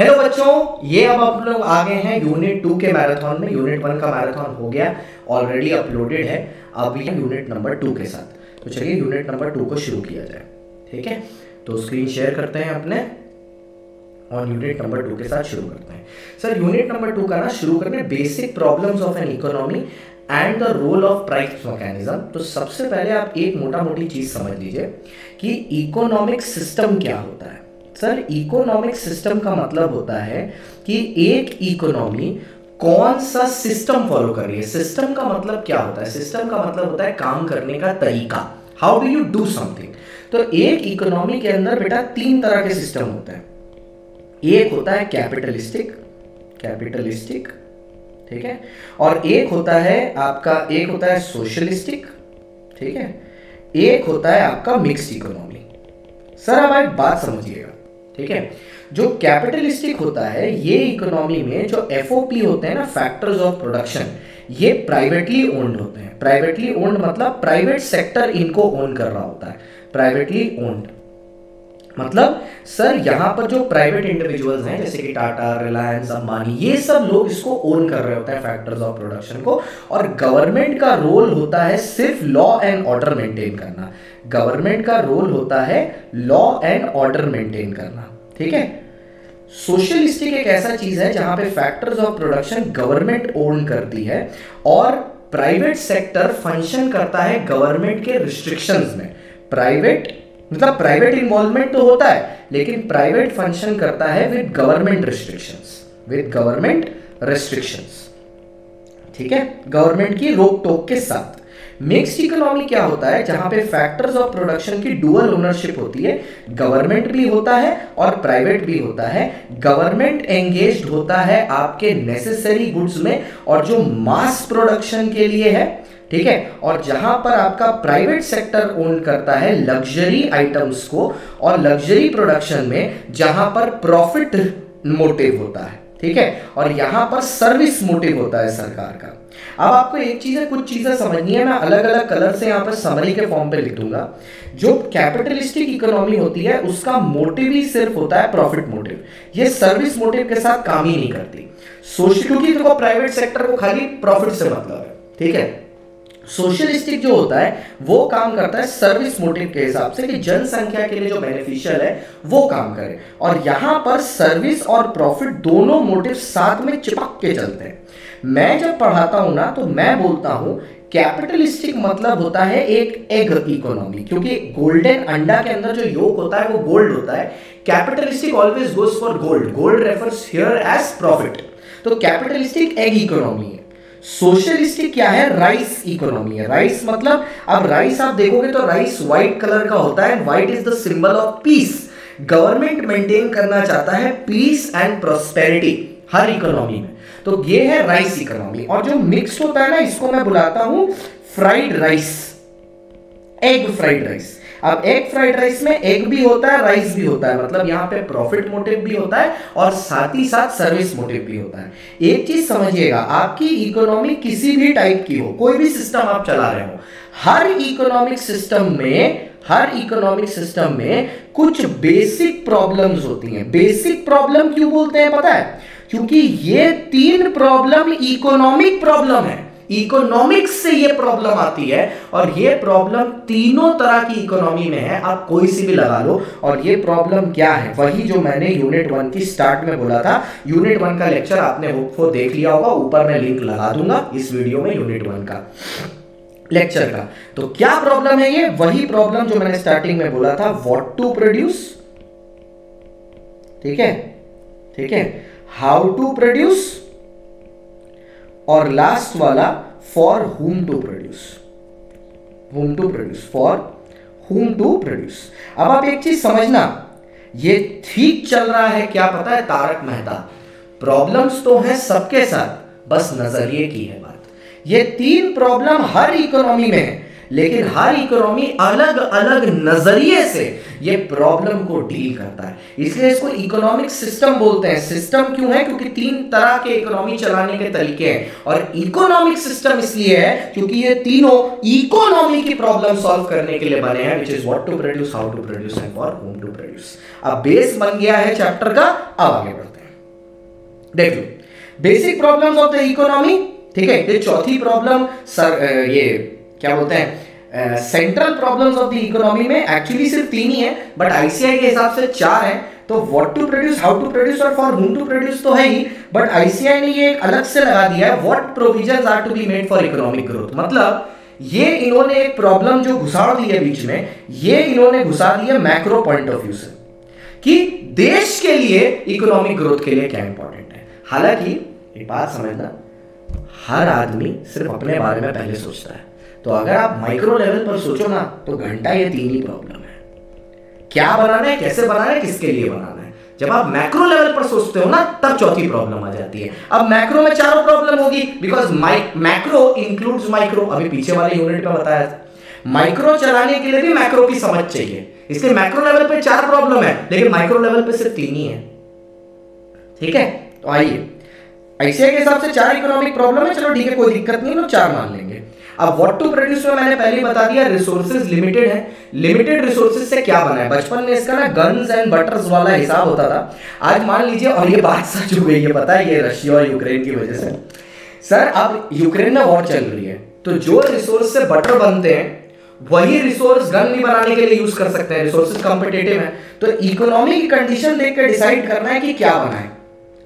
Hello बच्चों, ये अब आप लोग आ गए हैं यूनिट 2 के मैराथन में। यूनिट 1 का मैराथन हो गया, ऑलरेडी अपलोडेड है। अब ये यूनिट नंबर 2 के साथ। तो चलिए यूनिट नंबर 2 को शुरू किया जाए। ठीक है, तो स्क्रीन शेयर करते हैं अपने और यूनिट नंबर 2 के साथ शुरू करते हैं। सर यूनिट नंबर 2 का ना शुरू करने basic problems of an economy and the role of price mechanism. तो सबसे पहले आप एक मोटा मोटी चीज समझ लीजिए कि इकोनॉमिक सिस्टम क्या होता है। सर इकोनॉमिक सिस्टम का मतलब होता है कि एक इकोनॉमी कौन सा सिस्टम फॉलो कर रही है। सिस्टम का मतलब क्या होता है? सिस्टम का मतलब होता है काम करने का तरीका। How do you do something. तो एक इकोनॉमी के अंदर बेटा 3 तरह के सिस्टम होते हैं। एक होता है कैपिटलिस्टिक, ठीक है, और एक होता है सोशलिस्टिक, ठीक है, एक होता है आपका मिक्स्ड इकोनॉमी। सर अब एक बात समझिएगा, ठीक है, जो कैपिटलिस्टिक होता है ये इकोनॉमी में जो एफओपी होते हैं ना, फैक्टर्स ऑफ प्रोडक्शन, ये प्राइवेटली ओन्ड होते हैं। प्राइवेटली ओन्ड मतलब प्राइवेट सेक्टर इनको ओन कर रहा होता है। प्राइवेटली ओन्ड मतलब सर यहाँ पर जो प्राइवेट इंडिविजुअल्स हैं जैसे कि टाटा, रिलायंस, अंबानी, ये सब लोग इसको ओन कर रहे होते हैं फैक्टर्स ऑफ प्रोडक्शन को। और गवर्नमेंट का रोल होता है सिर्फ लॉ एंड ऑर्डर मेंटेन करना। गवर्नमेंट का रोल होता है लॉ एंड ऑर्डर मेंटेन करना, ठीक है। सोशलिस्टिक एक ऐसा चीज है जहां पे factors of production government own करती है और प्राइवेट सेक्टर फंक्शन करता है गवर्नमेंट के रिस्ट्रिक्शंस में। प्राइवेट मतलब प्राइवेट इन्वॉल्वमेंट तो होता है लेकिन प्राइवेट फंक्शन करता है विद गवर्नमेंट रिस्ट्रिक्शंस, ठीक है, गवर्नमेंट की रोक टोक के साथ। मिक्स्ड इकोनॉमी क्या होता है? जहां पे फैक्टर्स ऑफ प्रोडक्शन की डुअल ओनरशिप होती है। गवर्नमेंट भी होता है और प्राइवेट भी होता है। गवर्नमेंट एंगेज्ड होता है आपके नेसेसरी गुड्स में और जो मास प्रोडक्शन के लिए है, ठीक है, और जहां पर आपका प्राइवेट सेक्टर ओन करता है लग्जरी आइटम्स को और लग्जरी प्रोडक्शन में जहां पर प्रॉफिट मोटिव होता है, ठीक है, और यहां पर सर्विस मोटिव होता है सरकार का। अब आपको एक चीज है, कुछ चीजें समझनी है, मैं अलग अलग कलर से यहां पर समरी के फॉर्म पे लिख दूंगा। जो कैपिटलिस्टिक इकोनॉमी होती है उसका मोटिव ही सिर्फ होता है प्रॉफिट मोटिव, ये सर्विस मोटिव के साथ काम ही नहीं करती। क्योंकि देखो प्राइवेट सेक्टर को खाली प्रॉफिट से मतलब है, ठीक है। सोशलिस्टिक जो होता है वो काम करता है सर्विस मोटिव के हिसाब से कि जनसंख्या के लिए जो बेनिफिशियल है वो काम करे। और यहां पर सर्विस और प्रॉफिट दोनों मोटिव साथ में चिपक के चलते हैं। मैं जब पढ़ाता हूं ना तो मैं बोलता हूं कैपिटलिस्टिक मतलब होता है एक एग इकोनॉमी, क्योंकि गोल्डन अंडा के अंदर जो योक होता है वो गोल्ड होता है। Capitalistic always goes for gold, gold refers here as profit. तो कैपिटलिस्टिक एग इकोनॉमी है। सोशलिस्टिक क्या है? राइस इकोनॉमी है। राइस मतलब, अब राइस आप देखोगे तो राइस व्हाइट कलर का होता है। White is the symbol of peace. Government maintain करना चाहता है पीस एंड प्रोस्पेरिटी हर इकोनॉमी में। तो ये है राइस इकोनॉमी। और जो मिक्स्ड होता है ना, इसको मैं बुलाता हूं fried rice, egg fried rice. अब एग फ्राइड राइस में एग भी होता है, राइस भी होता है, मतलब यहां पे प्रॉफिट मोटिव भी होता है और साथ ही साथ सर्विस मोटिव भी होता है। एक चीज समझिएगा, आपकी इकोनॉमी किसी भी टाइप की हो, कोई भी सिस्टम आप चला रहे हो, हर इकोनॉमिक सिस्टम में कुछ बेसिक प्रॉब्लम्स होती हैं। बेसिक प्रॉब्लम क्यों बोलते हैं पता है? क्योंकि ये 3 प्रॉब्लम इकोनॉमिक प्रॉब्लम है। इकोनॉमिक्स से ये प्रॉब्लम आती है और ये प्रॉब्लम तीनों तरह की इकोनॉमी में है, आप कोई सी भी लगा लो। और ये प्रॉब्लम क्या है? वही जो मैंने यूनिट 1 की स्टार्ट में बोला था। यूनिट 1 का लेक्चर आपने होपफुल देख लिया होगा, ऊपर मैं लिंक लगा दूंगा इस वीडियो में यूनिट 1 का लेक्चर का। तो क्या प्रॉब्लम है ये? वही प्रॉब्लम जो मैंने स्टार्टिंग में बोला था, व्हाट टू प्रोड्यूस, ठीक है, हाउ टू प्रोड्यूस, और लास्ट वाला फॉर whom टू प्रोड्यूस। अब आप एक चीज समझना, ये ठीक चल रहा है क्या पता है? तारक मेहता। प्रॉब्लम्स तो हैं सबके साथ, बस नजरिए की है बात। ये 3 प्रॉब्लम हर इकोनॉमी में है, लेकिन हर इकोनॉमी अलग अलग नजरिए से ये प्रॉब्लम को डील करता है, इसलिए इसको इकोनॉमिक सिस्टम बोलते हैं। सिस्टम क्यों है? क्योंकि 3 तरह के इकोनॉमी चलाने के तरीके हैं। और इकोनॉमिक सिस्टम इसलिए है क्योंकि ये तीनों इकोनॉमी की प्रॉब्लम सॉल्व करने के लिए बने हैं, which is what to produce, how to produce and for whom to produce. अब बेस बन गया है चैप्टर का, अब आगे बढ़ते हैं। देख लो, basic problems of the economy, ठीक है, ये चौथी प्रॉब्लम सर, ये क्या बोलते हैं, central problems of the economy में एक्चुअली सिर्फ 3 ही है, बट आईसीआई के हिसाब से 4 है। तो what to produce, how to produce और फॉर हुम टू प्रोड्यूस तो है ही, बट आईसीआई ने ये एक अलग से लगा दिया है, what provisions are to be made for economic growth. मतलब ये इन्होंने एक प्रॉब्लम जो घुसा दी है बीच में, ये इन्होंने घुसा दी है मैक्रो पॉइंट ऑफ व्यू से कि देश के लिए इकोनॉमिक ग्रोथ के लिए क्या इंपॉर्टेंट है। हालांकि एक बात समझना, हर आदमी सिर्फ अपने बारे में पहले सोचता है, तो अगर आप माइक्रो लेवल पर सोचो ना तो घंटा ये 3 ही प्रॉब्लम है, क्या बनाना है, कैसे बनाना है, किसके लिए बनाना है। जब आप मैक्रो लेवल पर सोचते हो ना तब चौथी प्रॉब्लम आ जाती है। अब मैक्रो में 4 प्रॉब्लम होगी, बिकॉज मैक्रो इंक्लूड्स माइक्रो, अभी पीछे वाले यूनिट में बताया था। माइक्रो चलाने के लिए भी मैक्रो की समझ चाहिए, इसलिए मैक्रो लेवल पे 4 प्रॉब्लम है, लेकिन माइक्रो लेवल पे सिर्फ 3 ही है। ठीक है, तो आइए, आईसीआई के हिसाब से 4 इकोनॉमिक प्रॉब्लम है, चलो ठीक है, कोई दिक्कत नहीं, लोग 4 मान लेंगे। अब व्हाट टू प्रोड्यूस में मैंने पहले बता दिया, रिसोर्सेज लिमिटेड है। लिमिटेड रिसोर्सेज से क्या बना है, बचपन में इसका ना गन्स एंड बटर्स वाला हिसाब होता था। आज मान लीजिए, और ये बात सच हो गई है, पता है, ये रशिया और यूक्रेन की वजह से। सर अब यूक्रेन में वॉर चल रही है, तो जो रिसोर्स से बटर बनते हैं वही रिसोर्स गन भी बनाने के लिए यूज कर सकते हैं, रिसोर्सेज कॉम्पिटिटिव है। तो इकोनॉमी की कंडीशन देख के डिसाइड करना है कि क्या बनाए,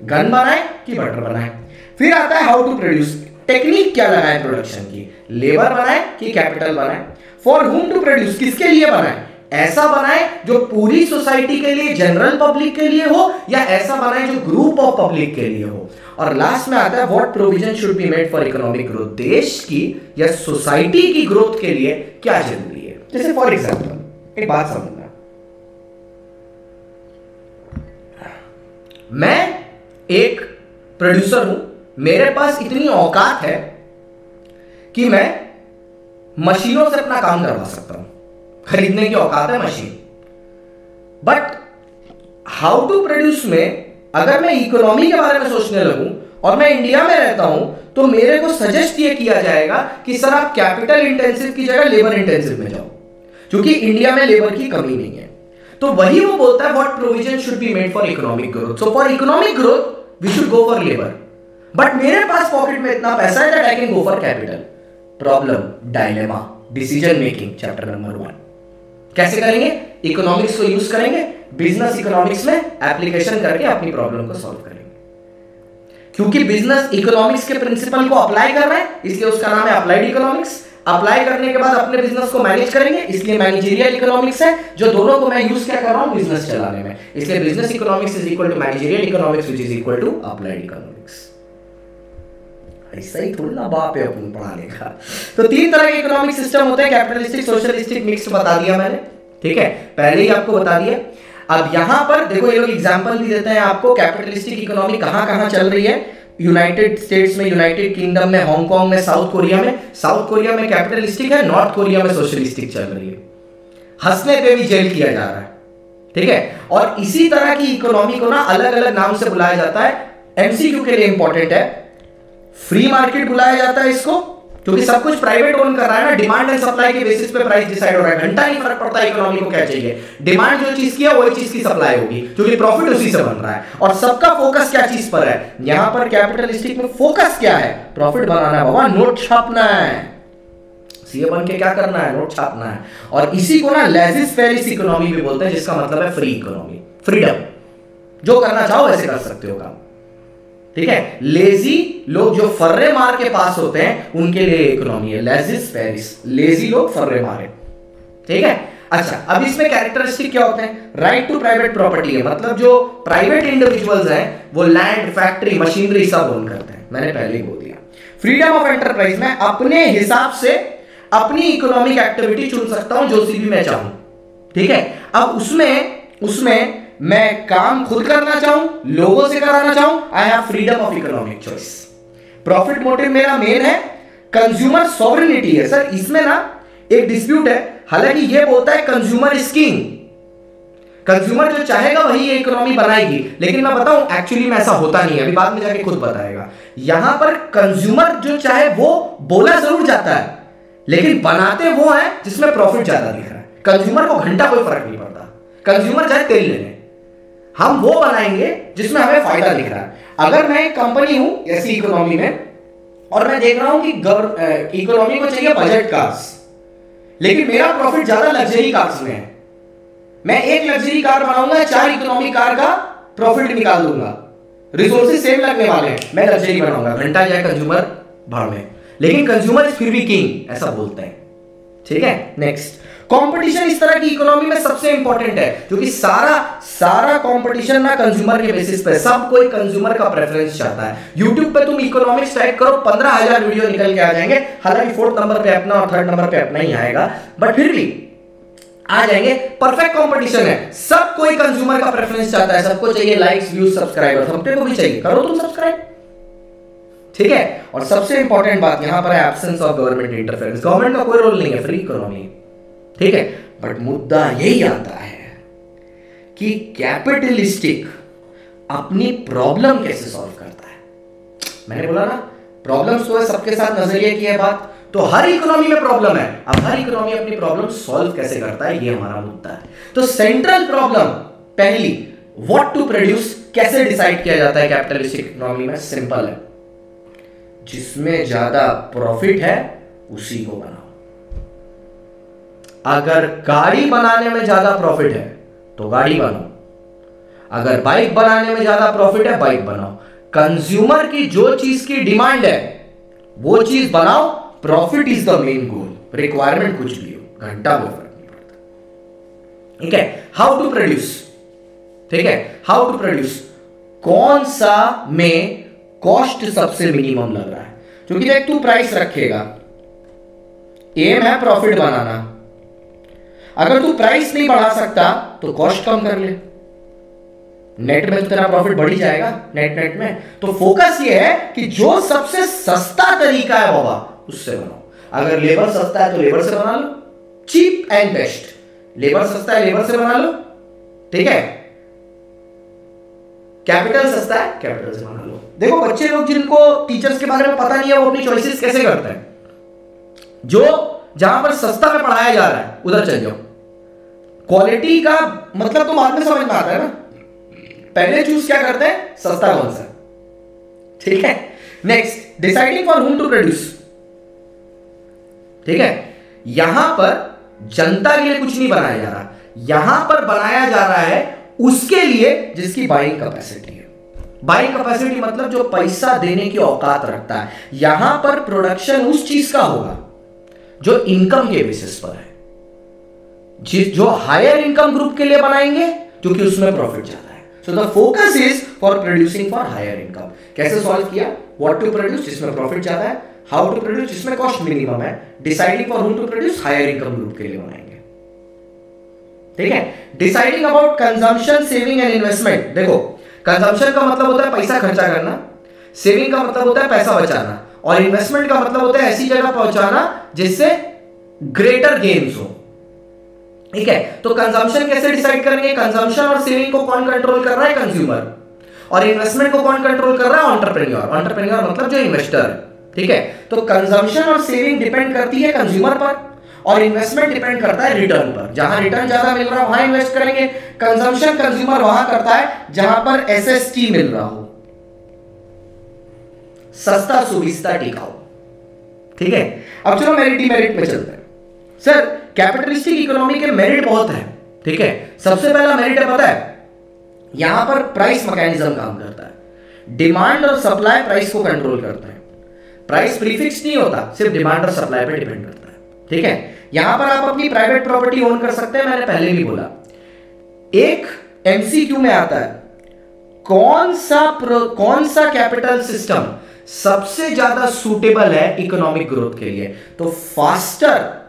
गन बनाए कि बटर बनाए। फिर आता है हाउ टू प्रोड्यूस, टेक्निक क्या लगाए प्रोडक्शन की, लेबर बनाए कि कैपिटल बनाए। फॉर हुम टू प्रोड्यूस, किसके लिए बनाए, ऐसा बनाए जो पूरी सोसाइटी के लिए, जनरल पब्लिक के लिए हो, या ऐसा बनाए जो ग्रुप ऑफ पब्लिक के लिए हो। और लास्ट में आता है what provision should be made for economic growth, देश की या सोसाइटी की ग्रोथ के लिए क्या जरूरी है। जैसे फॉर एग्जांपल एक बात समझना, मैं एक प्रोड्यूसर हूं, मेरे पास इतनी औकात है कि मैं मशीनों से अपना काम करवा सकता हूं, खरीदने की औकात है machine. But how to produce में अगर मैं इकोनॉमी के बारे में सोचने लगूं और मैं इंडिया में रहता हूं, तो मेरे को सजेस्ट ये किया जाएगा कि सर आप कैपिटल इंटेंसिव की जगह लेबर इंटेंसिव में जाओ, क्योंकि इंडिया में लेबर की कमी नहीं है। तो वही वो बोलता है what provision should be made for economic growth. So for economic growth we should go for labour, but मेरे पास पॉकेट में इतना पैसा है that I can go for capital. Problem, dilemma, decision making, chapter number 1। कैसे करेंगे, economics को use करेंगे, बिजनेस इकोनॉमिक्स में एप्लीकेशन करके अपनी प्रॉब्लम को सॉल्व करेंगे। क्योंकि बिजनेस इकोनॉमिक्स के प्रिंसिपल को अप्लाई कर रहे हैं, इसलिए उसका नाम है अप्लाइड इकोनॉमिक्स। अप्लाई करने के बाद अपने बिजनेस को मैनेज करेंगे, इसलिए मैनेजरियल इकोनॉमिक्स है, जो दोनों को मैं यूज क्या कर रहा हूं, बिजनेस चलाने में। इसलिए business economics is equal to managerial economics which is equal to applied economics. ऐसा ही थोड़ी ना बाप है अपन पढ़ाने का। तो 3 तरह के इकोनॉमिक सिस्टम होते हैं, कैपिटलिस्टिक, सोशलिस्टिक, मिक्स्ड बता दिया मैंने, ठीक है, पहले ही आपको बता दिया। अब यहां पर देखो, ये लोग एग्जांपल भी देते हैं आपको, कैपिटलिस्टिक इकोनॉमी कहां-कहां चल रही है। यूनाइटेड स्टेट्स में, यूनाइटेड किंगडम में, हांगकांग में, साउथ कोरिया में। साउथ कोरिया में कैपिटलिस्टिक है, नॉर्थ कोरिया में सोशलिस्टिक चल रही है। हंसने पे भी जेल किया जा रहा है, ठीक है। और इसी तरह की इकोनॉमी को ना अलग अलग नाम से बुलाया जाता है। एमसीक्यू के लिए इंपॉर्टेंट है, फ्री मार्केट बुलाया जाता है इसको, क्योंकि सब कुछ प्राइवेट ओन कर रहा है ना, डिमांड एंड सप्लाई के बेसिस पे प्राइस डिसाइड हो रहा है। घंटा नहीं फर्क पड़ता इकोनॉमी को क्या चाहिए, डिमांड जो चीज की है वही चीज की सप्लाई होगी, क्योंकि प्रॉफिट उसी से बन रहा है। और सबका फोकस क्या चीज पर है, यहां पर कैपिटलिस्टिक में फोकस क्या है, प्रॉफिट बनाना है बाबा, नोट छापना है, सीए बन के क्या करना है, नोट छापना है। और इसी को ना लेजिस फेरिस इकोनॉमी भी बोलते हैं, जिसका मतलब है फ्री इकोनॉमी, फ्रीडम, जो करना चाहो वैसे कर सकते हो काम, ठीक है। लेजी लोग जो फर्रे मार के पास होते हैं उनके लिए इकोनॉमी है लेजिस फेरिस, लेजी लोग फर्रे मारे, ठीक है। अच्छा, अब इसमें कैरेक्टरिस्टिक क्या होते हैं, राइट टू प्राइवेट प्रॉपर्टी है, मतलब जो प्राइवेट इंडिविजुअल्स हैं वो लैंड, फैक्ट्री, मशीनरी सब ओन करते हैं, मैंने पहले ही बोल दिया। फ्रीडम ऑफ एंटरप्राइज, में अपने हिसाब से अपनी इकोनॉमिक एक्टिविटी चुन सकता हूं जो सी भी मैं चाहूं, ठीक है। अब उसमें मैं काम खुद करना चाहूं, लोगों से कराना चाहूं, I have freedom of economic choice. Profit motive मेरा मेन है, कंज्यूमर सॉवरेनिटी है। सर इसमें ना एक डिस्प्यूट है, हालांकि ये बोलता है कंज्यूमर इज किंग, कंज्यूमर जो चाहेगा वही ये इकोनॉमी बनाएगी, लेकिन मैं बताऊं एक्चुअली में ऐसा होता नहीं है, अभी बाद में जाके खुद बताएगा। यहां पर कंज्यूमर जो चाहे वो बोला जरूर जाता है, लेकिन बनाते वो है जिसमें प्रॉफिट ज्यादा दिख रहा है। कंज्यूमर को घंटा कोई फर्क नहीं पड़ता, कंज्यूमर चाहे तेल ले ले, हम वो बनाएंगे जिसमें हमें फायदा दिख रहा है। अगर मैं एक कंपनी हूं ऐसी इकोनॉमी में और मैं देख रहा हूं कि इकोनॉमी को चाहिए बजट कार्स, लेकिन मेरा प्रॉफिट ज्यादा लग्जरी कार्स में है, मैं एक लग्जरी कार बनाऊंगा, 4 इकोनॉमी कार का प्रॉफिट निकाल दूंगा, रिसोर्सेज सेम लगने वाले हैं, मैं लग्जरी बनाऊंगा, घंटा जाए कंज्यूमर भाड़ में, लेकिन कंज्यूमर फिर भी किंग ऐसा बोलते हैं। ठीक है, नेक्स्ट, कंपटीशन इस तरह की इकोनॉमी में सबसे इंपॉर्टेंट है, क्योंकि सारा कंपटीशन ना कंज्यूमर के बेसिस पे, सब कोई कंज्यूमर का प्रेफरेंस चाहता है। YouTube पे तुम इकोनॉमिक्स टाइप करो, 15,000 वीडियो निकल के आ जाएंगे, हालांकि 4th नंबर पे अपना और 3rd नंबर पे अपना ही आएगा, बट फिर भी आ जाएंगे। परफेक्ट कंपटीशन है, सब कोई कंज्यूमर का प्रेफरेंस चाहता है, सबको चाहिए लाइक्स, व्यूज, सब्सक्राइबर्स, हमको भी चाहिए, करो तुम सब्सक्राइब। ठीक है, और सबसे इंपॉर्टेंट बात यहां पर है absence of government interference, government का कोई रोल नहीं है, फ्री इकोनॉमी। ठीक है, बट मुद्दा यही आता है कि कैपिटलिस्टिक अपनी प्रॉब्लम कैसे सॉल्व करता है। मैंने बोला ना, प्रॉब्लम्स तो है सबके साथ, नजरिए की है बात, तो हर इकोनॉमी में प्रॉब्लम है, अब हर इकोनॉमी अपनी प्रॉब्लम सॉल्व कैसे करता है, ये हमारा मुद्दा है। तो सेंट्रल प्रॉब्लम पहली, व्हाट टू प्रोड्यूस, कैसे डिसाइड किया जाता है कैपिटलिस्टिक इकोनॉमी में? सिंपल है, जिसमें ज्यादा प्रॉफिट है उसी को बनाओ। अगर गाड़ी बनाने में ज्यादा प्रॉफिट है तो गाड़ी बनाओ, अगर बाइक बनाने में ज्यादा प्रॉफिट है बाइक बनाओ। कंज्यूमर की जो चीज की डिमांड है वो चीज बनाओ, profit is the main goal, requirement कुछ भी हो, घंटा में फर्क नहीं पड़ता। ठीक है, हाउ टू प्रोड्यूस, ठीक है, हाउ टू प्रोड्यूस, कौन सा में कॉस्ट सबसे मिनिमम लग रहा है, क्योंकि देख तू प्राइस रखेगा, एम है प्रॉफिट बनाना, अगर तू प्राइस नहीं बढ़ा सकता तो कॉस्ट कम कर ले, नेट में तो तेरा प्रॉफिट बढ़ ही जाएगा, नेट में। तो फोकस ये है कि जो सबसे सस्ता तरीका है बाबा उससे बनाओ। अगर लेबर सस्ता है तो लेबर से बना लो, चीप एंड बेस्ट, लेबर सस्ता है लेबर से बना लो। ठीक है, कैपिटल सस्ता है कैपिटल से बना लो। देखो बच्चे लोग जिनको टीचर्स के बारे में पता नहीं है वो अपनी चॉइसेस कैसे करते हैं, जो जहां पर सस्ता में पढ़ाया जा रहा है उधर चल जाओ, क्वालिटी का मतलब तो बाद में समझ में आता है ना, पहले चूज क्या करते हैं, सस्ता कौन सा। ठीक है, next, deciding for whom to produce. ठीक है, यहां पर जनता के लिए कुछ नहीं बनाया जा रहा, यहां पर बनाया जा रहा है उसके लिए जिसकी बाइंग कैपेसिटी है। बाइंग कैपेसिटी मतलब जो पैसा देने की औकात रखता है। यहां पर प्रोडक्शन उस चीज का होगा जो इनकम के बेसिस पर है, जो हायर इनकम ग्रुप के लिए बनाएंगे क्योंकि उसमें प्रॉफिट ज्यादा है। So the focus is for producing for higher income. कैसे सॉल्व किया, व्हाट टू प्रोड्यूस जिसमें प्रॉफिट ज्यादा है, हाउ टू प्रोड्यूस जिसमें कॉस्ट मिनिमम है, deciding for whom to produce higher income group के लिए बनाएंगे। ठीक है, deciding about consumption, saving and investment. देखो कंजम्पशन का मतलब होता है पैसा खर्चा करना, सेविंग का मतलब होता है पैसा बचाना, और इन्वेस्टमेंट का मतलब होता है ऐसी जगह पहुंचाना जिससे ग्रेटर गेन्स हो। ठीक है, तो कंजम्पशन कैसे डिसाइड करेंगे, कंजम्पशन और सेविंग को कौन कंट्रोल कर रहा है, कंज्यूमर, और इन्वेस्टमेंट को कौन कंट्रोल कर रहा है, एंटरप्रेन्योर। एंटरप्रेन्योर मतलब जो इन्वेस्टर है। ठीक है, तो कंजम्पशन और सेविंग डिपेंड करती है कंज्यूमर पर, और इन्वेस्टमेंट डिपेंड करता है रिटर्न पर। जहां रिटर्न ज्यादा मिल रहा है वहां इन्वेस्ट करेंगे। कंजम्पशन कंज्यूमर वहां करता है जहां पर एसएसटी मिल रहा हो, सस्ता सुविस्ता टिकाऊ। ठीक है, अब चलो मेरिट डिमेरिट में चलते हैं। सर कैपिटलिस्टिक इकोनॉमी के मेरिट बहुत है। ठीक है, सबसे पहला मेरिट है पता है, यहां पर प्राइस मैकेनिज्म काम करता है, डिमांड और सप्लाई प्राइस को कंट्रोल करता है। प्राइस प्रीफिक्स नहीं होता, सिर्फ डिमांड और सप्लाई पे डिपेंड करता है। ठीक है, यहां पर आप अपनी प्राइवेट प्रॉपर्टी ओन कर सकते हैं, मैंने पहले भी बोला। एक एमसीक्यू में आता है कौन सा कैपिटल सिस्टम सबसे ज्यादा सूटेबल है इकोनॉमिक ग्रोथ के लिए, तो फास्टर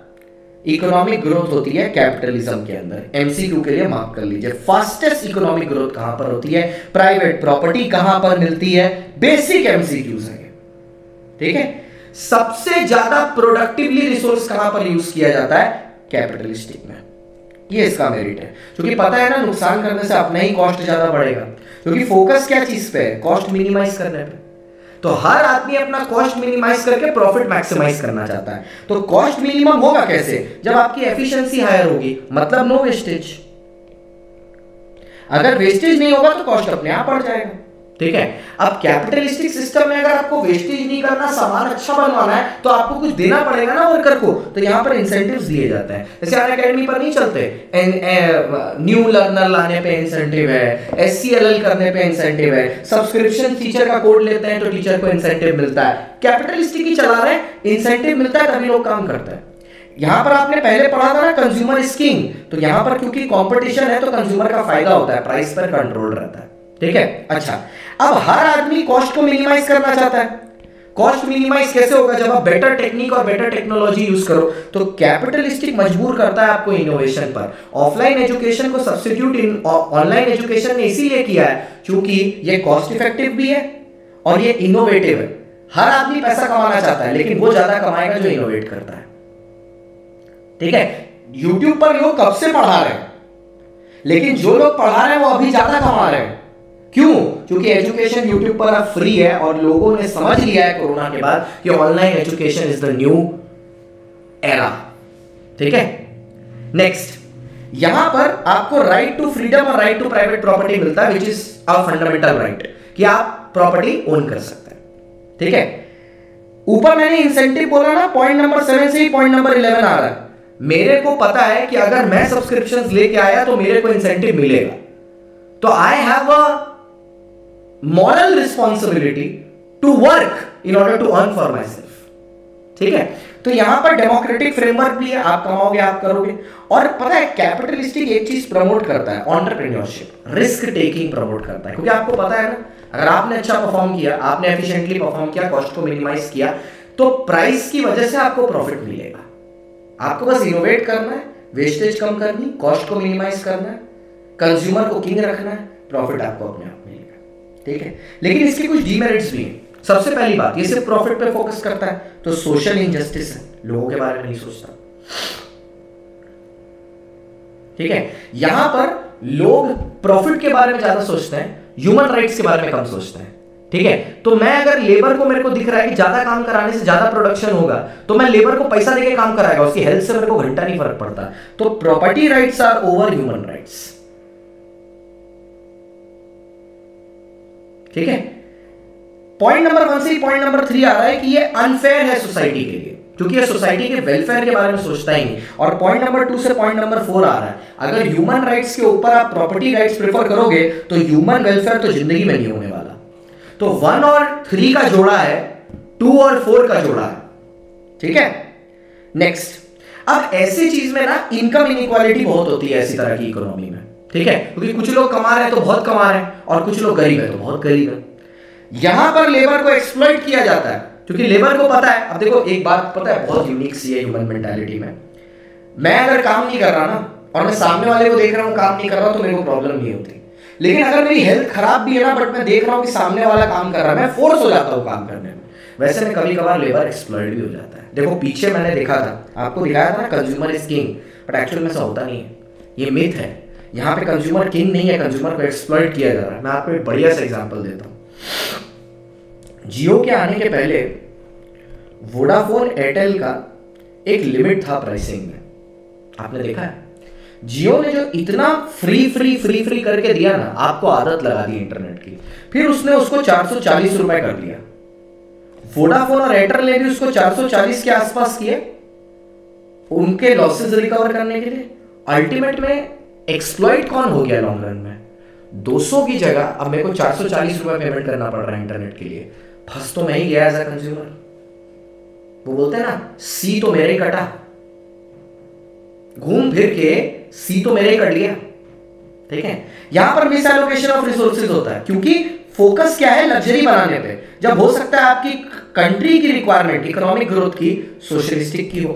इकोनॉमिक ग्रोथ होती है कैपिटलिज्म के अंदर। एमसीक्यू के लिए मार्क कर लीजिए, फास्टेस्ट इकोनॉमिक ग्रोथ कहां पर होती है, प्राइवेट प्रॉपर्टी कहां पर मिलती है, बेसिक एमसीक्यूज है। ठीक है, सबसे ज्यादा प्रोडक्टिवली रिसोर्स कहां पर यूज किया जाता है, कैपिटलिस्टिक में। ये इसका मेरिट है, क्योंकि पता है ना नुकसान करने से अपना ही कॉस्ट ज्यादा बढ़ेगा, क्योंकि फोकस क्या चीज पे है, कॉस्ट मिनिमाइज करने पे। तो हर आदमी अपना कॉस्ट मिनिमाइज करके प्रॉफिट मैक्सिमाइज करना चाहता है। तो कॉस्ट मिनिमम होगा कैसे, जब आपकी एफिशिएंसी हायर होगी, मतलब नो वेस्टेज। अगर वेस्टेज नहीं होगा तो कॉस्ट अपने आप बढ़ जाएगा। ठीक है। अब कैपिटलिस्टिक सिस्टम में अगर आपको वेस्टेज नहीं करना, सामान अच्छा बनवाना है, तो आपको कुछ देना पड़ेगा ना वर्कर को, तो यहाँ पर इंसेंटिव्स दिए जाते हैं। जैसे अनअकैडमी पर नहीं चलते, न्यू लर्नर लाने पे इंसेंटिव है, SCLL करने पे इंसेंटिव है, सब्सक्रिप्शन टीचर का कोड लेते हैं तो टीचर को इंसेंटिव मिलता है। कैपिटलिस्टिक ही चला रहे हैं, इंसेंटिव मिलता है तभी लोग काम करते हैं। यहां पर आपने पहले पढ़ा था ना कंज्यूमर स्कीम, तो यहां पर क्योंकि कंपटीशन है तो कंज्यूमर का फायदा होता है, प्राइस पर कंट्रोल रहता है, ठीक है। अच्छा, अब हर आदमी कॉस्ट को मिनिमाइज करना चाहता है। कॉस्ट मिनिमाइज कैसे होगा? जब आप बेटर टेक्निक और बेटर टेक्नोलॉजी यूज करो। तो कैपिटलिस्टिक मजबूर करता है आपको इनोवेशन पर। ऑफलाइन एजुकेशन को सब्स्टिट्यूट ऑनलाइन एजुकेशन ने इसीलिए किया है क्योंकि ये कॉस्ट इफेक्टिव भी है और ये इनोवेटिव है। हर आदमी पैसा कमाना चाहता है, लेकिन वो ज्यादा कमाएगा जो इनोवेट करता है, ठीक है। YouTube पर लोग कब से पढ़ा रहे हैं, लेकिन जो लोग पढ़ा रहे हैं वो अभी ज्यादा कमा रहे हैं। क्यों? क्योंकि एजुकेशन YouTube पर अब फ्री है और लोगों ने समझ लिया है कोरोना के बाद कि online education is the new era, ठीक है। नेक्स्ट, यहां पर आपको राइट टू फ्रीडम और राइट टू प्राइवेट प्रॉपर्टी मिलता है, which is a fundamental right, कि आप प्रॉपर्टी ओन कर सकते हैं, ठीक है। ऊपर मैंने इंसेंटिव बोला ना, पॉइंट नंबर 7 से ही पॉइंट नंबर 11 आ रहा है। मेरे को पता है कि अगर मैं सब्सक्रिप्शंस लेके आया तो मेरे को इंसेंटिव मिलेगा, तो I have a moral responsibility to work in order to earn for myself, ठीक है। तो यहां पर डेमोक्रेटिक फ्रेमवर्क भी है, आप कमाओगे आप करोगे। और पता है कैपिटलिस्टिक एक चीज प्रमोट करता है, एंटरप्रेन्योरशिप, रिस्क टेकिंग प्रमोट करता है, क्योंकि आपको पता है ना, अगर आपने अच्छा परफॉर्म किया, आपने एफिशिएंटली परफॉर्म किया, कॉस्ट को मिनिमाइज किया, तो प्राइस की वजह से आपको प्रॉफिट मिलेगा। आपको बस इनोवेट करना है, वेस्टेज कम करनी, कॉस्ट को मिनिमाइज करना है, कंज्यूमर को किंग रखना है, प्रॉफिट आपको अपने आप मिलेगा, ठीक है। लेकिन इसके कुछ डीमेरिट्स भी हैं। सबसे पहली बात, ये सिर्फ प्रॉफिट पे फोकस करता है, तो सोशल इनजस्टिस है, लोगों के बारे में नहीं सोचता, ठीक है। यहां पर लोग प्रॉफिट के बारे में ज्यादा सोचते हैं, ह्यूमन राइट्स के बारे में कम सोचते हैं, ठीक है। तो मैं अगर लेबर को, मेरे को दिख रहा है कि ज्यादा काम कराने से ज्यादा प्रोडक्शन होगा, तो मैं लेबर को पैसा देके काम कराएगा, उसकी हेल्थ से मेरे को घंटा नहीं फर्क पड़ता। तो property rights are over human rights, ठीक है। पॉइंट नंबर 1 से पॉइंट नंबर 3 आ रहा है कि ये अनफेयर है सोसाइटी के लिए, क्योंकि ये सोसाइटी के वेलफेयर के बारे में सोचता ही नहीं। और पॉइंट नंबर 2 से पॉइंट नंबर 4 आ रहा है, अगर ह्यूमन राइट्स के ऊपर आप प्रॉपर्टी राइट्स प्रेफर करोगे तो ह्यूमन वेलफेयर तो जिंदगी में नहीं होने वाला। तो 1 और 3 का जोड़ा है, 2 और 4 का जोड़ा है, ठीक है। नेक्स्ट, अब ऐसी चीज में ना इनकम इनइक्वालिटी बहुत होती है ऐसी तरह की इकोनॉमी में, ठीक है, क्योंकि कुछ लोग कमा रहे हैं तो बहुत कमा रहे हैं और कुछ लोग गरीब है तो बहुत गरीब है। यहां पर लेबर को एक्सप्लॉइट किया जाता है, क्योंकि लेबर को पता है। अब देखो एक बात पता है बहुत यूनिक सी है ह्यूमन मेंटालिटी में, मैं अगर काम नहीं कर रहा ना और मैं सामने वाले को देख रहा हूं काम नहीं कर रहा तो मेरे को प्रॉब्लम नहीं होती। लेकिन अगर मेरी हेल्थ खराब भी है ना, बट मैं देख रहा हूं कि सामने वाला काम कर रहा है, मैं फोर्स हो जाता हूं काम करने में। वैसे में कभी कभार लेबर एक्सप्लॉइट भी हो जाता है। देखो पीछे मैंने देखा था, आपको दिखाया था ना consumer is king, but actual में ऐसा होता नहीं है, ये मिथ है। यहाँ पे कंज्यूमर किंग नहीं है, कंज्यूमर को एक्सप्लॉइट किया जा रहा है। मैं आपको एक बढ़िया सा एग्जांपल देता हूँ। जियो के आने के पहले वोडाफोन एयरटेल का एक लिमिट था प्राइसिंग में, आपने देखा है। जियो ने जो इतना फ्री फ्री फ्री फ्री करके दिया ना, आपको आदत लगा दी इंटरनेट की, फिर उसने उसको 440 रुपए कर दिया। वोडाफोन और एयरटेल ने भी उसको 440 के आसपास किए उनके लॉसेस रिकवर करने के लिए। अल्टीमेट में एक्सप्लॉइट कौन हो गया लॉन्ग रन में? 200 की जगह अब मेरे को 440 रुपए पेमेंट करना पड़ रहा है इंटरनेट के लिए। फंस तो मैं ही गया एज अ कंज्यूमर। वो बोलते हैं ना, सी तो मेरे ही कटा, घूम फिर के सी तो मेरे ही कट गया, ठीक है। यहां पर मिस एलोकेशन ऑफ रिसोर्सेज होता है, क्योंकि फोकस क्या है, लग्जरी बनाने पे, जब हो सकता है आपकी कंट्री की रिक्वायरमेंट इकोनॉमिक ग्रोथ की सोशलिस्टिक की हो,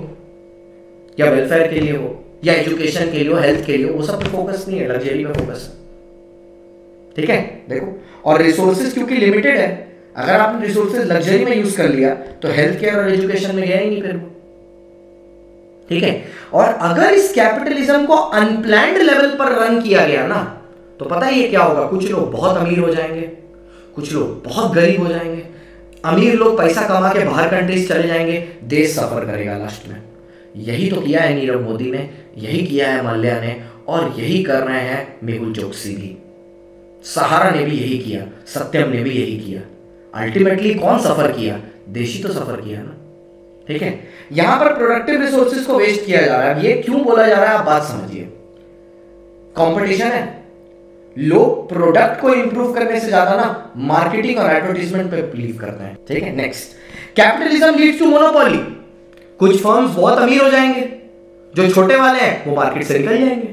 या वेलफेयर के लिए हो, या एजुकेशन के लिए हो, हेल्थ के लिए हो, वो सब पे फोकस नहीं है, लग्जरी पे फोकस है, ठीक है। देखो, और रिसोर्सेज क्योंकि लिमिटेड है, अगर आपने रिसोर्सेज लग्जरी में यूज कर लिया तो हेल्थ केयर और एजुकेशन में गया ही नहीं फिर, ठीक है। और अगर इस कैपिटलिज्म को अनप्लैन्ड लेवल पर रन किया गया ना, तो पता है ये क्या होगा, कुछ लोग बहुत अमीर हो जाएंगे, कुछ लोग बहुत गरीब हो जाएंगे। अमीर लोग पैसा कमा के बाहर कंट्रीज चले जाएंगे, देश सफर करेगा लास्ट में। यही तो किया है नीरव मोदी ने, यही किया है माल्या ने, और यही कर रहे हैं मेहुल चोकसी भी, सहारा ने भी यही किया, सत्यम ने भी यही किया। अल्टीमेटली कौन सफर किया? देश ही तो सफर किया ना। ठीक है, यहां पर प्रोडक्टिव रिसोर्सेज को वेस्ट किया जा रहा है। ये क्यों बोला जा रहा है आप बात समझिए। कंपटीशन है, लोग प्रोडक्ट को इंप्रूव करने से ज्यादा ना मार्केटिंग और एडवर्टाइजमेंट पे बिलीव करते हैं। ठीक है, next, capitalism leads to monopoly. कुछ फर्म्स बहुत अमीर हो जाएंगे, जो छोटे वाले हैं वो मार्केट से निकल जाएंगे।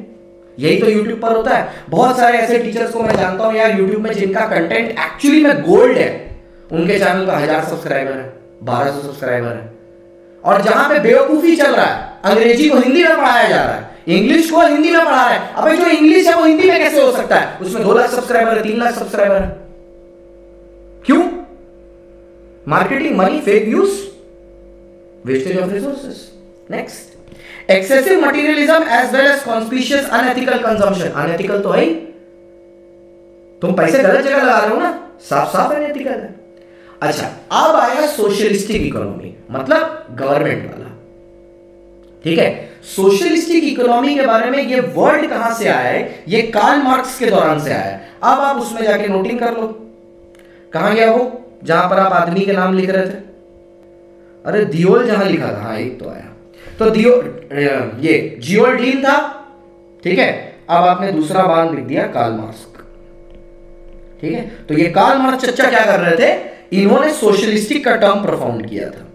यही तो यूट्यूब पर होता है। बहुत सारे ऐसे टीचर्स को मैं जानता हूं यार यूट्यूब में, जिनका कंटेंट एक्चुअली में गोल्ड है। उनके चैनल पर 1000 सब्सक्राइबर है, 1200 सब्सक्राइबर है, और जहां पे बेवकूफी चल रहा है, अंग्रेजी को हिंदी में पढ़ाया जा रहा है, इंग्लिश को हिंदी में पढ़ा रहा है। अबे जो इंग्लिश है वो हिंदी में कैसे हो सकता है? उसमें 2 लाख सब्सक्राइबर है, 3 लाख सब्सक्राइबर है। क्यों? Marketing, money, fake views, wastage of resources. Next, excessive materialism as well as conspicuous unethical consumption. Unethical तो है ही, तुम पैसे गलत जगह लगा रहे हो ना, साफ साफ अनएथिकल है। अच्छा, अब आया सोशलिस्टिक इकोनॉमी, मतलब गवर्नमेंट वाला। ठीक है, सोशलिस्टिक इकोनॉमी के बारे में ये वर्ड कहां से आया है? ये कार्ल मार्क्स के दौरान से आया है। अब आप उसमें जाके नोटिंग कर लो। कहां गया वो, जहां पर आप आदमी के नाम लिख रहे थे? अरे दियोल जहां लिखा था, हाँ एक तो आया। तो ये जियोल्डीन था। ठीक है, अब आपने दूसरा बांध लिख दिया कार्ल मार्क्स। ठीक है, तो ये कार्ल मार्क्स चच्चा क्या कर रहे थे? इन्होंने सोशलिस्टिक का टर्म प्रोफाउंड किया था।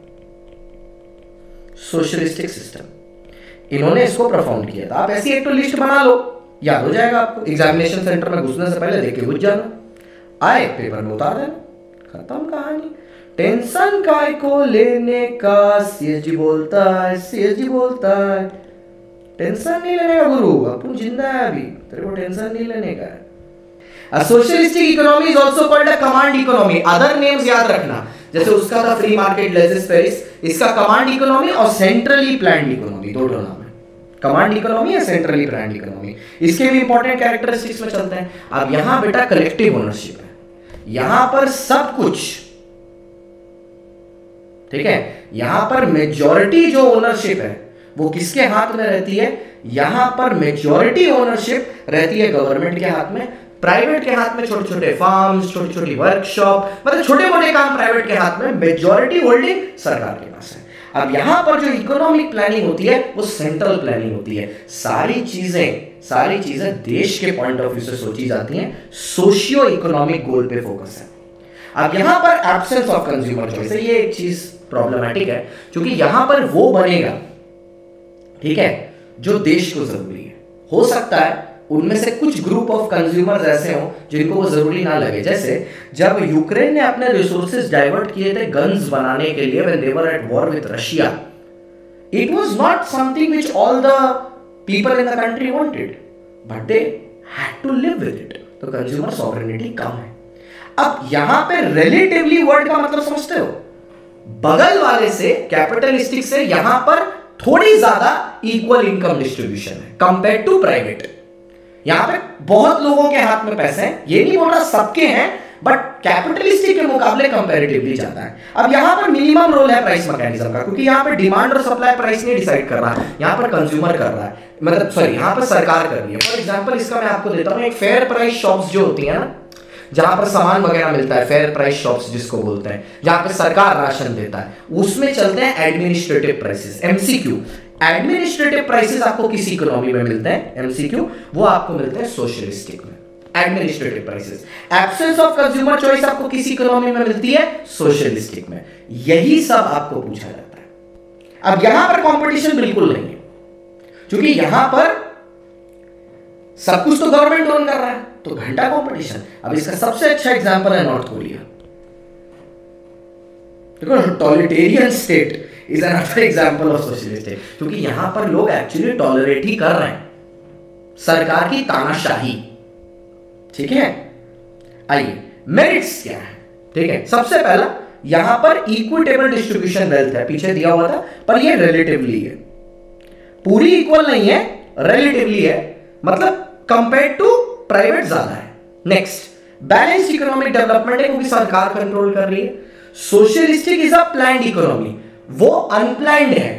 सोशलिस्टिक सिस्टम, इन्होंने इसको प्रोफाउंड किया था। आप ऐसी एक तो लिस्ट बना लो, याद हो जाएगा आपको। एग्जामिनेशन सेंटर में घुसने से पहले देख के घुस जाना, आए पेपर में उतार देना, खत्म कहानी। टेंशन काय को लेने का, सीएसजी बोलता है, सीएसजी बोलता है। टेंशन नहीं लेने का गुरु, अपन जिंदा है अभी, तेरे को टेंशन नहीं लेने का है। A socialistic economy is also called a command economy. Other names याद रखना, जैसे उसका था फ्री मार्केट लेजिस्लेटिव, इसका कमांड इकोनॉमी और सेंट्रली प्लान्ड इकोनॉमी, दो नाम है। कमांड इकोनॉमी या सेंट्रली प्लान्ड इकोनॉमी, इसके भी इंपॉर्टेंट कैरेक्टरिस्टिक्स में चलते हैं। अब यहां बेटा कलेक्टिव ओनरशिप है, यहां पर सब कुछ, ठीक है, यहां पर मेजॉरिटी जो ओनरशिप है वो किसके हाथ में रहती है? यहां पर मेजॉरिटी ओनरशिप रहती है गवर्नमेंट के हाथ में, प्राइवेट के हाथ में छोटे छोटे फार्म्स, छोटी छोटी वर्कशॉप, मतलब छोटे मोटे काम प्राइवेट के हाथ में, मेजॉरिटी होल्डिंग सरकार के पास है। अब यहां पर जो इकोनॉमिक प्लानिंग होती है वो सेंट्रल प्लानिंग होती है। सारी चीजें देश के पॉइंट ऑफ व्यू से सोची जाती हैं, सोशियो इकोनॉमिक गोल पे फोकस है। अब यहां पर एब्सेंस ऑफ कंज्यूमर चॉइस है, ये एक चीज प्रॉब्लमेटिक है, क्योंकि यहां पर वो बनेगा, ठीक है, जो देश को जरूरी है। हो सकता है उनमें से कुछ ग्रुप ऑफ कंज्यूमर्स ऐसे हों जिनको वो जरूरी ना लगे। जैसे जब यूक्रेन ने अपने रिसोर्सेज डाइवर्ट किए थे गन्स बनाने के लिए, when they were at war with Russia, it was not something which all the people in the country wanted, but they had to live with it। तो कंज्यूमर सॉवरेनिटी कम है। अब यहां पे रिलेटिवली वर्ड का मतलब समझते हो, बगल वाले से, कैपिटलिस्टिक से यहां पर थोड़ी ज्यादा इक्वल इनकम डिस्ट्रीब्यूशन है कंपेयर टू प्राइवेट। यहां पे बहुत लोगों के हाथ में पैसे हैं, ये नहीं बोल रहा सबके हैं, बट कैपिटलिस्टिक के मुकाबले कंपैरेटिवली ज्यादा है। अब यहां पर मिनिमम रोल है प्राइस मैकेनिज्म का, क्योंकि यहां पे डिमांड और सप्लाई प्राइस नहीं डिसाइड कर रहा है, यहां पर कंज्यूमर कर रहा है, मतलब सॉरी यहां पर सरकार कर रही है। फॉर एग्जांपल इसका मैं आपको देता हूं, एक फेयर प्राइस शॉप्स जो होती है ना, जहां पर सामान वगैरह मिलता है, फेयर प्राइस शॉप्स जिसको बोलते हैं, जहां पे सरकार राशन देता है, उसमें चलते हैं administrative prices, MCQ. Administrative prices आपको किस इकोनॉमी में मिलते हैं? एमसीक्यू, वो आपको मिलते हैं सोशलिस्टिक में, administrative prices. Absence of consumer choice आपको किस इकोनॉमी में मिलती है? सोशलिस्टिक में। यही सब आपको पूछा जाता है। अब यहां पर कंपटीशन बिल्कुल नहीं है, क्योंकि यहां पर सब कुछ तो गवर्नमेंट ओन कर रहा है, तो घंटा कंपटीशन। अब इसका सबसे अच्छा एग्जांपल है नॉर्थ कोरिया। देखो, totalitarian state is another example of socialist state, क्योंकि यहां पर लोग एक्चुअली टॉलरेट ही कर रहे हैं सरकार की तानाशाही। ठीक है, आइए मेरिट्स क्या है? ठीक है, सबसे पहला यहां पर इक्विटेबल डिस्ट्रीब्यूशन वेल्थ है, पीछे दिया हुआ था, पर ये रिलेटिवली है, पूरी इक्वल नहीं है, रिलेटिवली है, मतलब कंपेयर टू प्राइवेट ज्यादा है। नेक्स्ट, बैलेंस्ड इकोनॉमिक डेवलपमेंट है, क्योंकि सरकार कंट्रोल कर रही है। Socialistic is a planned economy, वो अनप्लान्ड है।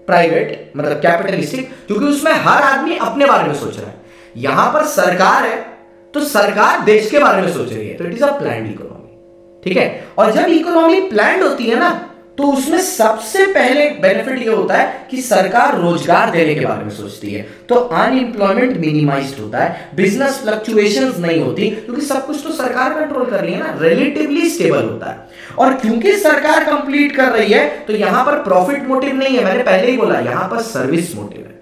प्राइवेट मतलब कैपिटलिस्टिक, क्योंकि उसमें हर आदमी अपने बारे में सोच रहा है। यहां पर सरकार है, तो सरकार देश के बारे में सोच रही है, तो it is a planned economy, ठीक है। और जब इकोनॉमी प्लान्ड होती है ना, तो उसमें सबसे पहले बेनिफिट ये होता है कि सरकार रोजगार देने के बारे में सोचती है, तो अनएम्प्लॉयमेंट मिनिमाइज्ड होता है, बिजनेस फ्लक्चुएशंस नहीं होती, क्योंकि सब कुछ तो सरकार कंट्रोल कर रही है ना, रिलेटिवली स्टेबल होता है। और क्योंकि सरकार कंप्लीट कर रही है, तो यहां पर प्रॉफिट मोटिव नहीं है, मैंने पहले ही बोला, यहां पर सर्विस मोटिव है,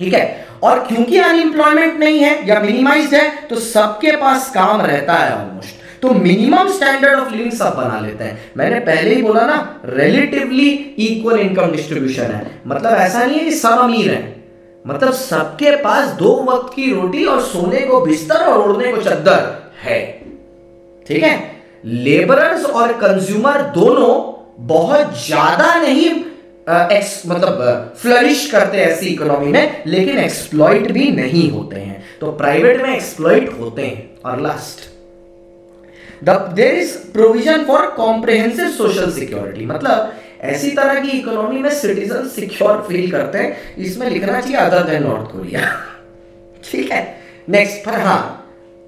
ठीक है। और क्योंकि अनएम्प्लॉयमेंट नहीं है या मिनिमाइज्ड है, तो सबके पास काम रहता है ऑलमोस्ट, तो मिनिमम स्टैंडर्ड ऑफ लिविंग सब बना लेते हैं। मैंने पहले ही बोला ना, रिलेटिवली इक्वल इनकम डिस्ट्रीब्यूशन है, मतलब ऐसा नहीं है कि सब अमीर हैं, मतलब सबके पास 2 वक्त की रोटी और सोने को बिस्तर और ओढ़ने को चद्दर है, ठीक है। लेबरर्स और कंज्यूमर दोनों बहुत ज्यादा नहीं मतलब फ्लरिश करते हैं ऐसी इकोनॉमी में, लेकिन एक्सप्लॉइट भी नहीं होते हैं, तो प्राइवेट में एक्सप्लॉइट होते हैं। और last, there is provision for comprehensive social security, मतलब ऐसी तरह की इकोनॉमी में सिटीजन सिक्योर फील करते हैं, इसमें लिखना चाहिए अदर देन नॉर्थ कोरिया, ठीक है। नेक्स्ट, पर हाँ,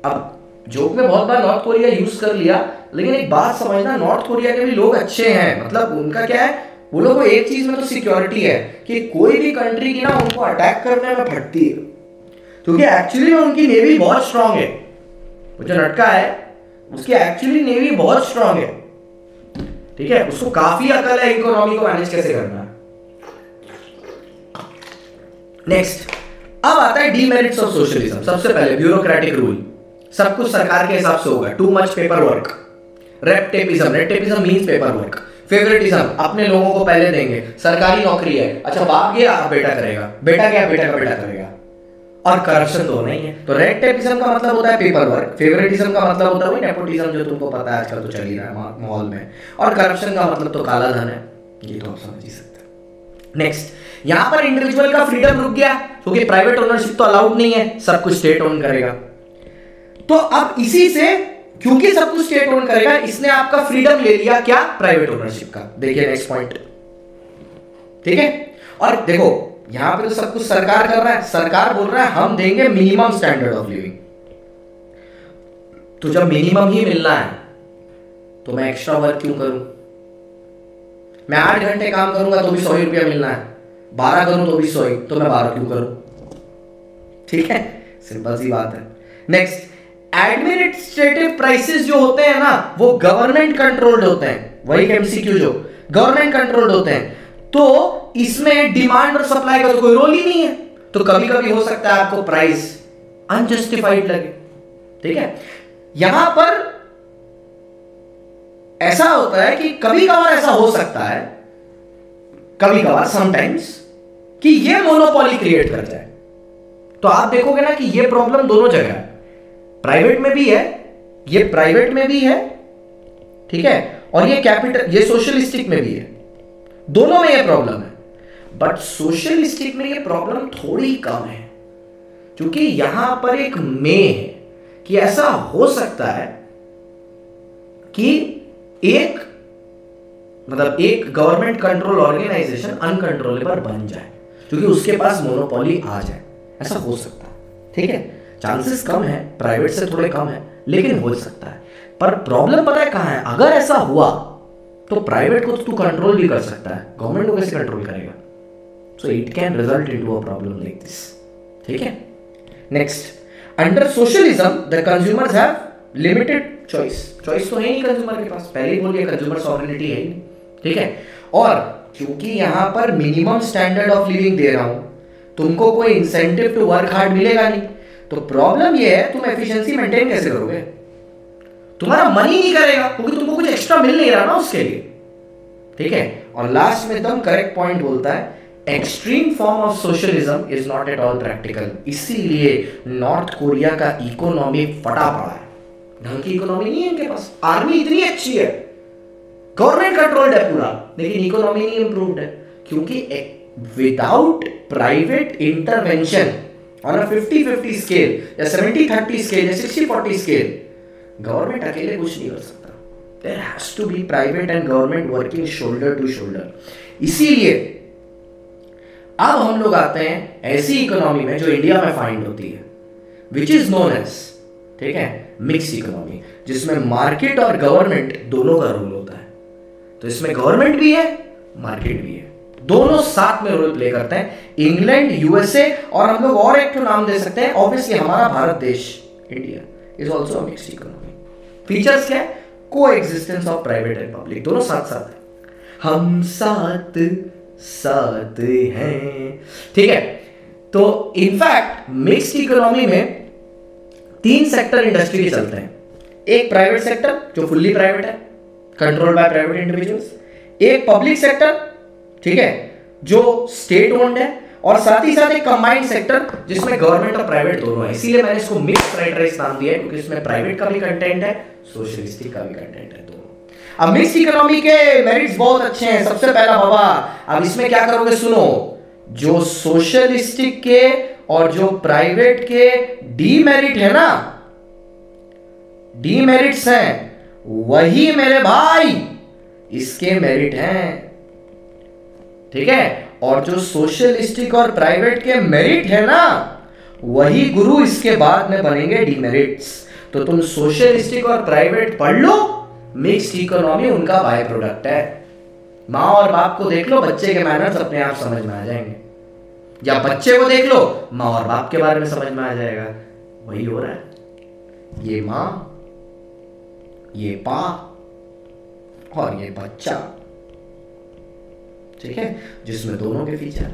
अब जोक में बहुत बार नॉर्थ कोरिया यूज कर लिया, लेकिन एक बात समझना, नॉर्थ कोरिया के भी लोग अच्छे हैं, मतलब उनका क्या है, वो लोगों को एक चीज में तो सिक्योरिटी है कि कोई भी कंट्री की ना उनको अटैक करने में फटती है, क्योंकि एक्चुअली में उनकी नेवी बहुत स्ट्रांग है, वो जो लड़का है उसकी एक्चुअली नेवी बहुत स्ट्रांग है, ठीक है, उसको काफी अकल है इकोनॉमी को मैनेज कैसे करना है। नेक्स्ट, अब आता है डीमेरिट्स ऑफ सोशलिज्म। सबसे पहले ब्यूरोक्रेटिक रूल, सब कुछ सरकार के हिसाब से होगा, too much paper work, red tapism means paper work, favouritism, अपने लोगों को पहले देंगे, सरकारी नौकरी है, अच्छा बाप गया अब बेटा करेगा, बेटा गया बेटा का बेटा करेगा, और करप्शन तो नहीं है। तो रेड टेपिज्म का मतलब होता है पेपर वर्क, फेवरेटिज्म का मतलब होता है वही नेपोटिज्म जो तुमको पता है आजकल तो चल ही रहा है माहौल में, और करप्शन का मतलब तो काला धन है, ये तो आप समझ ही सकते हैं। नेक्स्ट, यहां पर इंडिविजुअल का फ्रीडम रुक गया, क्योंकि प्राइवेट ओनरशिप तो अलाउड नहीं है, सब कुछ स्टेट ओन करेगा। तो अब इसी से, क्योंकि सब कुछ स्टेट ओन करेगा, इसने आपका फ्रीडम ले लिया, क्या, प्राइवेट ओनरशिप का। देखिए नेक्स्ट पॉइंट, ठीक है। और देखो यहां पे तो सब कुछ सरकार कर रहा है, सरकार बोल रहा है हम देंगे मिनिमम स्टैंडर्ड ऑफ लिविंग, तो जब मिनिमम ही मिलना है तो मैं एक्स्ट्रा वर्क क्यों करूं, मैं 8 घंटे काम करूंगा तो भी 100 रुपया मिलना है, 12 करूं तो भी 100, तो मैं 12 क्यों करूं, ठीक है, सिंपल सी बात है। नेक्स्ट, एडमिनिस्ट्रेटिव प्राइसेस जो होते हैं ना, वो गवर्नमेंट कंट्रोल्ड होते हैं, वही एमसीक्यू जो गवर्नमेंट कंट्रोल्ड होते हैं, तो इसमें डिमांड और सप्लाई का तो कोई रोल ही नहीं है, तो कभी कभी हो सकता है आपको प्राइस अनजस्टिफाइड लगे, ठीक है। यहां पर ऐसा होता है कि कभी कभार ऐसा हो सकता है, कभी कभार समटाइम्स, कि ये मोनोपोली क्रिएट कर जाए, तो आप देखोगे ना कि ये प्रॉब्लम दोनों जगह है, प्राइवेट में भी है, ये प्राइवेट में भी है, ठीक है, और ये कैपिटल, ये सोशलिस्टिक में भी है, दोनों में ये प्रॉब्लम है। बट सोशलिस्टिक में ये प्रॉब्लम थोड़ी कम है, क्योंकि यहां पर एक में है कि ऐसा हो सकता है कि एक मतलब एक गवर्नमेंट कंट्रोल ऑर्गेनाइजेशन अनकंट्रोलेबल बन जाए, क्योंकि उसके पास मोनोपोली आ जाए, ऐसा हो सकता है, ठीक है। चांसेस कम है, प्राइवेट से थोड़े कम है, लेकिन हो सकता है। पर प्रॉब्लम पता है कहां है, अगर ऐसा हुआ तो प्राइवेट को तो तू कंट्रोल भी कर सकता है, गवर्नमेंट को कैसे कंट्रोल करेगा, so it can result into a problem like this, ठीक है। Next, under socialism the consumers have limited choice, choice तो है नहीं कंज्यूमर के पास, पहले ही बोलिए कंज्यूमर सॉवरेनिटी है ही नहीं, ठीक है। और क्योंकि यहां पर मिनिमम स्टैंडर्ड ऑफ लिविंग दे रहा हूं, तुमको कोई इंसेंटिव टू वर्क हार्ड मिलेगा नहीं, तो प्रॉब्लम ये है तुम एफिशिएंसी मेंटेन कैसे करोगे, तुम्हारा मन ही नहीं करेगा, क्योंकि तुमको कुछ एक्स्ट्रा मिल नहीं रहा ना उसके लिए, ठीक है। और लास्ट में एकदम करेक्ट पॉइंट बोलता है, extreme form of socialism is not at all practical, इसीलिए नॉर्थ कोरिया का इकोनॉमी फटा पड़ा है, ढंग की इकोनॉमी नहीं है इनके पास, आर्मी इतनी अच्छी है, गवर्नमेंट कंट्रोल्ड है पूरा, लेकिन इकोनॉमी नहीं इंप्रूव्ड है, क्योंकि without private intervention on a 50-50 scale या 70-30 स्केल या 60-40 स्केल, गवर्नमेंट अकेले कुछ नहीं कर सकता, there has to be private and government working shoulder to shoulder. इसीलिए अब हम लोग आते हैं ऐसी इकोनॉमी में जो इंडिया में फाइंड होती है, विच इज नोन एज ठीक है, मिक्स इकोनॉमी, जिसमें मार्केट और गवर्नमेंट दोनों का रोल होता है। तो इसमें गवर्नमेंट भी है, मार्केट भी है, दोनों साथ में रोल प्ले करते हैं। इंग्लैंड, यूएसए, और हम लोग और एक तो नाम दे सकते हैं, ऑब्वियसली हमारा भारत देश, India is also a mixed economy. Features क्या है? को existence of private and public, दोनों साथ साथ है, हम साथ साथ हैं, ठीक है। तो इनफैक्ट मिक्स्ड इकोनॉमी में 3 सेक्टर इंडस्ट्री के चलते हैं। एक प्राइवेट सेक्टर जो फुल्ली प्राइवेट है, कंट्रोल्ड बाय प्राइवेट इंडिविजुअल्स, एक पब्लिक सेक्टर, ठीक है, जो स्टेट ओन्ड है, और साथ ही साथ एक कंबाइंड सेक्टर जिसमें गवर्नमेंट और प्राइवेट दोनों है। इसीलिए मैंने इसको मिक्स फ्राइड राइस नाम दिया है, क्योंकि इसमें प्राइवेट का भी कंटेंट है, सोशलिस्टिक का भी कंटेंट है, दोनों। अब मिक्स इकोनॉमी के मेरिट्स बहुत अच्छे हैं। सबसे पहला बाबा, अब इसमें क्या करोगे सुनो, जो सोशलिस्टिक के और जो प्राइवेट के डीमेरिट है ना, डीमेरिट्स हैं, वही मेरे भाई इसके मेरिट हैं, ठीक है। और जो सोशलिस्टिक और प्राइवेट के मेरिट है ना, वही गुरु इसके बाद में बनेंगे डीमेरिट्स। तो तुम सोशलिस्टिक और प्राइवेट पढ़ लो, मिक्स्ड इकोनॉमी उनका बाय प्रोडक्ट है। माँ और बाप को देख लो, बच्चे के मैनर्स अपने आप समझ में आ जाएंगे, या बच्चे को देख लो, माँ और बाप के बारे में समझ में आ जाएगा। वही हो रहा है, ये माँ, ये पा और ये बच्चा, ठीक है, जिसमें दोनों के फीचर,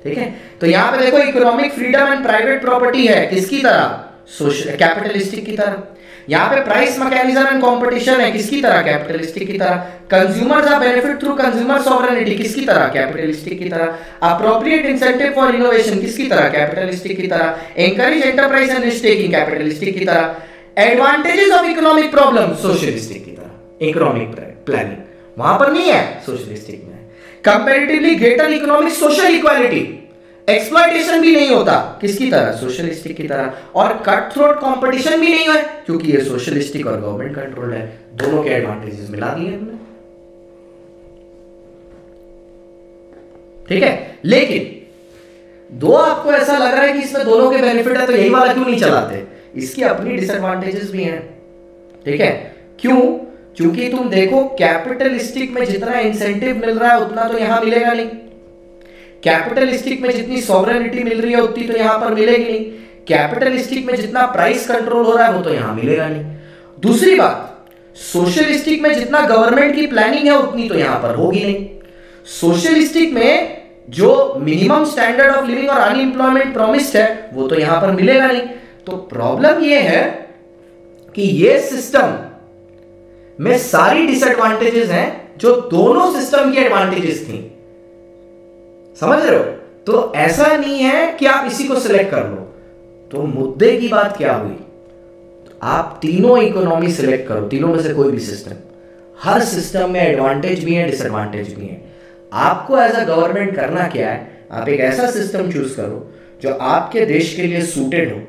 ठीक है। तो यहां पे देखो economic freedom and private property है, किसकी तरह? सोशल कैपिटलिस्टिक की तरह। यहां पे प्राइस मैकेनिज्म एंड कंपटीशन है, किसकी तरह? कैपिटलिस्टिक की तरह। Consumers are benefit through consumer sovereignty, किसकी तरह? कैपिटलिस्टिक की तरह। अप्रोप्रिएट इंसेंटिव फॉर इनोवेशन, किसकी तरह? कैपिटलिस्टिक की तरह। Encourage enterprise and risk taking, capitalistic की तरह। Advantages of economic problem, socialistic की तरह। इकोनॉमिक प्लानिंग वहां पर नहीं है, सोशलिस्टिक में है। Comparatively greater economic social equality, exploitation भी नहीं होता, किसकी तरह? सोशलिस्टिक की तरह। और कट थ्रोट कंपटीशन भी नहीं है, क्योंकि ये सोशलिस्टिक और गवर्नमेंट कंट्रोल्ड है। दोनों के एडवांटेजेस मिला दिए हमने, ठीक है। लेकिन दो आपको ऐसा लग रहा है कि इसमें दोनों के बेनिफिट है, तो यही वाला क्यों नहीं चलाते? इसकी अपनी डिसएडवांटेजेस भी हैं, ठीक है। क्यों? क्योंकि तुम देखो कैपिटलिस्टिक में जितना इंसेंटिव मिल रहा है उतना तो यहां मिलेगा नहीं, कैपिटलिस्टिक में जितनी सॉवरेनिटी मिल रही है उतनी तो यहां पर मिलेगी नहीं, कैपिटलिस्टिक में जितना प्राइस कंट्रोल हो रहा है वो तो यहां मिलेगा नहीं। दूसरी बात, सोशलिस्टिक में जितना गवर्नमेंट की प्लानिंग है उतनी तो यहां पर होगी नहीं। सोशलिस्टिक में जो मिनिमम स्टैंडर्ड ऑफ लिविंग और अनएम्प्लॉयमेंट प्रॉमिस्ड है वो तो यहां पर मिलेगा नहीं। तो प्रॉब्लम ये है कि ये सिस्टम में सारी डिसएडवांटेजेस हैं जो दोनों सिस्टम की एडवांटेजेस थी, समझ रहे हो? तो ऐसा नहीं है कि आप इसी को सिलेक्ट कर लो। तो मुद्दे की बात क्या हुई? तो आप तीनों इकोनॉमी सिलेक्ट करो, तीनों में से कोई भी सिस्टम। हर सिस्टम में एडवांटेज भी है, डिसएडवांटेज भी है। आपको एज अ गवर्नमेंट करना क्या है? आप एक ऐसा सिस्टम चूज करो जो आपके देश के लिए सूटेड हो,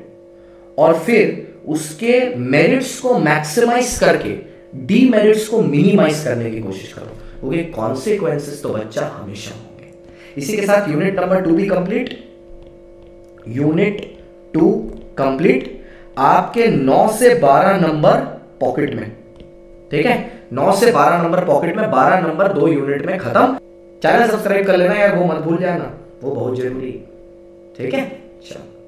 और फिर उसके मेरिट्स को मैक्सिमाइज करके डीमेरिट्स को मिनिमाइज करने की कोशिश करो, क्योंकि कॉन्सिक्वेंसेस तो बच्चा हमेशा होंगे। इसी के साथ यूनिट नंबर 2 भी कंप्लीट। Unit 2 complete. आपके 9 से 12 नंबर पॉकेट में, ठीक है, 9 से 12 नंबर पॉकेट में, 12 नंबर 2 यूनिट में खत्म। चैनल सब्सक्राइब कर लेना यार, वो मत भूल जाना, वो बहुत जरूरी, ठीक है। चलो।